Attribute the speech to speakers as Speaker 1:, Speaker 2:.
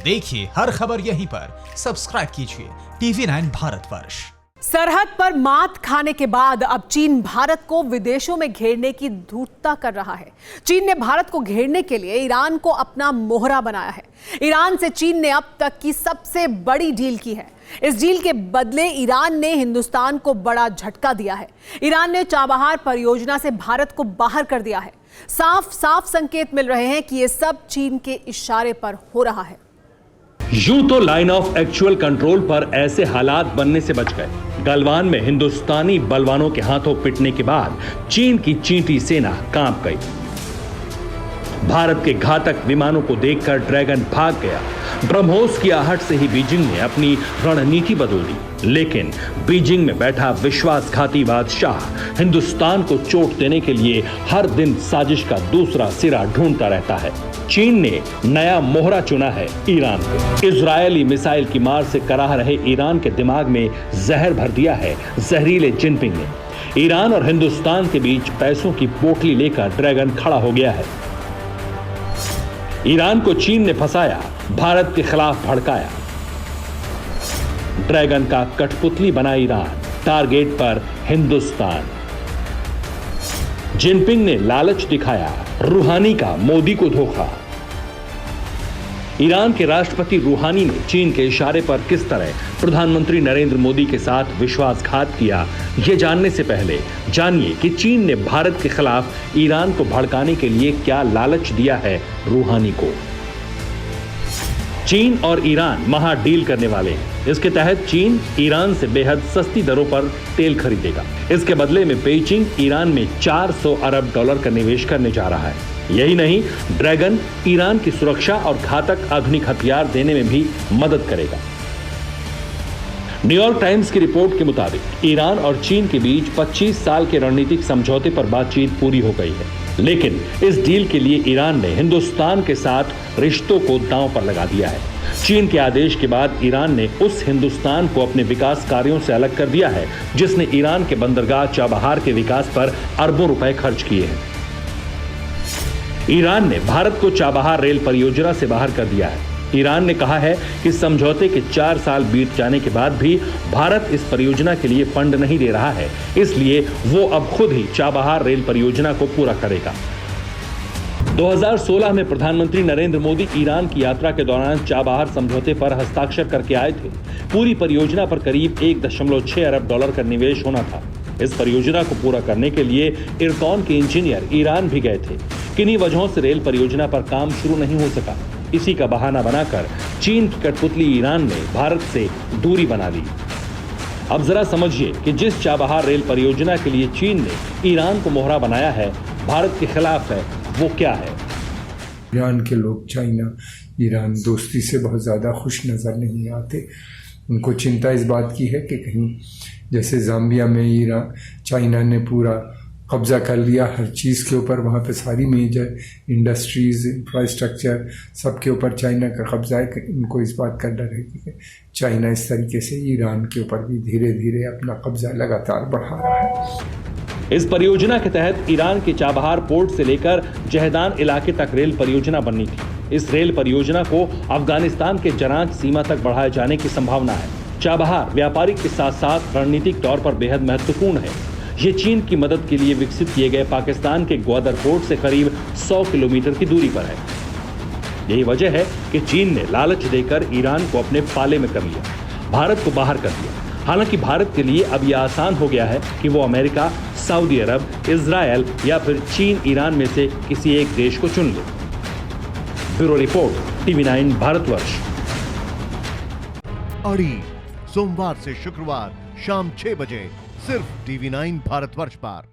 Speaker 1: देखिए हर खबर यहीं पर, सब्सक्राइब कीजिए TV9 भारतवर्ष।
Speaker 2: सरहद पर मात खाने के बाद अब चीन भारत को विदेशों में घेरने की धूर्तता कर रहा है। चीन ने भारत को घेरने के लिए ईरान को अपना मोहरा बनाया है। ईरान से चीन ने अब तक की सबसे बड़ी डील की है। इस डील के बदले ईरान ने हिंदुस्तान को बड़ा झटका दिया है। ईरान ने चाबहार परियोजना से भारत को बाहर कर दिया है। साफ साफ संकेत मिल रहे हैं कि ये सब चीन के इशारे पर हो रहा है।
Speaker 3: यूं तो लाइन ऑफ एक्चुअल कंट्रोल पर ऐसे हालात बनने से बच गए। गलवान में हिंदुस्तानी बलवानों के हाथों पिटने के बाद चीन की चींटी सेना कांप गई। भारत के घातक विमानों को देखकर ड्रैगन भाग गया। ब्रह्मोस की आहट से ही बीजिंग ने अपनी रणनीति बदल दी। लेकिन बीजिंग में बैठा विश्वासघाती बादशाह हिंदुस्तान को चोट देने के लिए हर दिन साजिश का दूसरा सिरा ढूंढता रहता है। चीन ने नया मोहरा चुना है ईरान को। इजरायली मिसाइल की मार से कराह रहे ईरान के दिमाग में जहर भर दिया है जहरीले जिनपिंग ने। ईरान और हिंदुस्तान के बीच पैसों की पोटली लेकर ड्रैगन खड़ा हो गया है। ईरान को चीन ने फंसाया, भारत के खिलाफ भड़काया। ड्रैगन का कठपुतली बना ईरान, टारगेट पर हिंदुस्तान। जिनपिंग ने लालच दिखाया, रूहानी का मोदी को धोखा। ईरान के राष्ट्रपति रूहानी ने चीन के इशारे पर किस तरह प्रधानमंत्री नरेंद्र मोदी के साथ विश्वासघात किया, यह जानने से पहले जानिए कि चीन ने भारत के खिलाफ ईरान को भड़काने के लिए क्या लालच दिया है रूहानी को। चीन और ईरान महा डील करने वाले हैं। इसके तहत चीन ईरान से बेहद सस्ती दरों पर तेल खरीदेगा। इसके बदले में बीजिंग ईरान में 400 अरब डॉलर का निवेश करने जा रहा है। यही नहीं, ड्रैगन ईरान की सुरक्षा और घातक आधुनिक हथियार देने में भी मदद करेगा। न्यूयॉर्क टाइम्स की रिपोर्ट के मुताबिक ईरान और चीन के बीच 25 साल के रणनीतिक समझौते पर बातचीत पूरी हो गई है। लेकिन इस डील के लिए ईरान ने हिंदुस्तान के साथ रिश्तों को दांव पर लगा दिया है। चीन के आदेश के बाद ईरान ने उस हिंदुस्तान को अपने विकास कार्यों से अलग कर दिया है जिसने ईरान के बंदरगाह चाबहार के विकास पर अरबों रुपए खर्च किए हैं। ईरान ने भारत को चाबहार रेल परियोजना से बाहर कर दिया है। ईरान ने कहा है कि समझौते के 4 साल बीत जाने के बाद भी भारत इस परियोजना के लिए फंड नहीं दे रहा है, इसलिए वो अब खुद ही चाबहार रेल परियोजना को पूरा करेगा। 2016 में प्रधानमंत्री नरेंद्र मोदी ईरान की यात्रा के दौरान चाबहार समझौते पर हस्ताक्षर करके आए थे। पूरी परियोजना पर करीब 1.6 अरब डॉलर का निवेश होना था। इस परियोजना को पूरा करने के लिए इरकॉन के इंजीनियर ईरान भी गए थे। किन्हीं वजहों से रेल परियोजना पर काम शुरू नहीं हो सका। इसी का बहाना बनाकर चीन की कठपुतली ईरान ने भारत से दूरी बना ली। अब जरा समझिए कि जिस चाबहार रेल परियोजना के लिए चीन ने ईरान को मोहरा बनाया है, भारत के खिलाफ है, वो क्या है।
Speaker 4: ईरान के लोग चाइना ईरान दोस्ती से बहुत ज़्यादा खुश नज़र नहीं आते। उनको चिंता इस बात की है कि कहीं जैसे जाम्बिया में चाइना ने पूरा कब्जा कर लिया हर चीज़ के ऊपर, वहाँ पे सारी मेजर इंडस्ट्रीज, इंफ्रास्ट्रक्चर सब के ऊपर चाइना का कब्जा है। इनको इस बात का डर है कि चाइना इस तरीके से ईरान के ऊपर भी धीरे धीरे अपना कब्जा लगातार बढ़ा रहा है।
Speaker 3: इस परियोजना के तहत ईरान के चाबहार पोर्ट से लेकर जहदान इलाके तक रेल परियोजना बननी थी। इस रेल परियोजना को अफगानिस्तान के जरांज सीमा तक बढ़ाए जाने की संभावना है। चाबहार व्यापारिक के साथ साथ रणनीतिक तौर पर बेहद महत्वपूर्ण है। ये चीन की मदद के लिए विकसित किए गए पाकिस्तान के ग्वादर पोर्ट से करीब 100 किलोमीटर की दूरी पर है। यही वजह है कि चीन ने लालच देकर ईरान को अपने पाले में कर लिया, भारत को बाहर कर दिया। हालांकि भारत के लिए अब यह आसान हो गया है कि वो अमेरिका, सऊदी अरब, इजरायल या फिर चीन ईरान में से किसी एक देश को चुन ले। Bureau report, TV9 Bharatvarsh.
Speaker 5: अड़ी सोमवार से शुक्रवार शाम 6 बजे सिर्फ TV9 भारतवर्ष पर।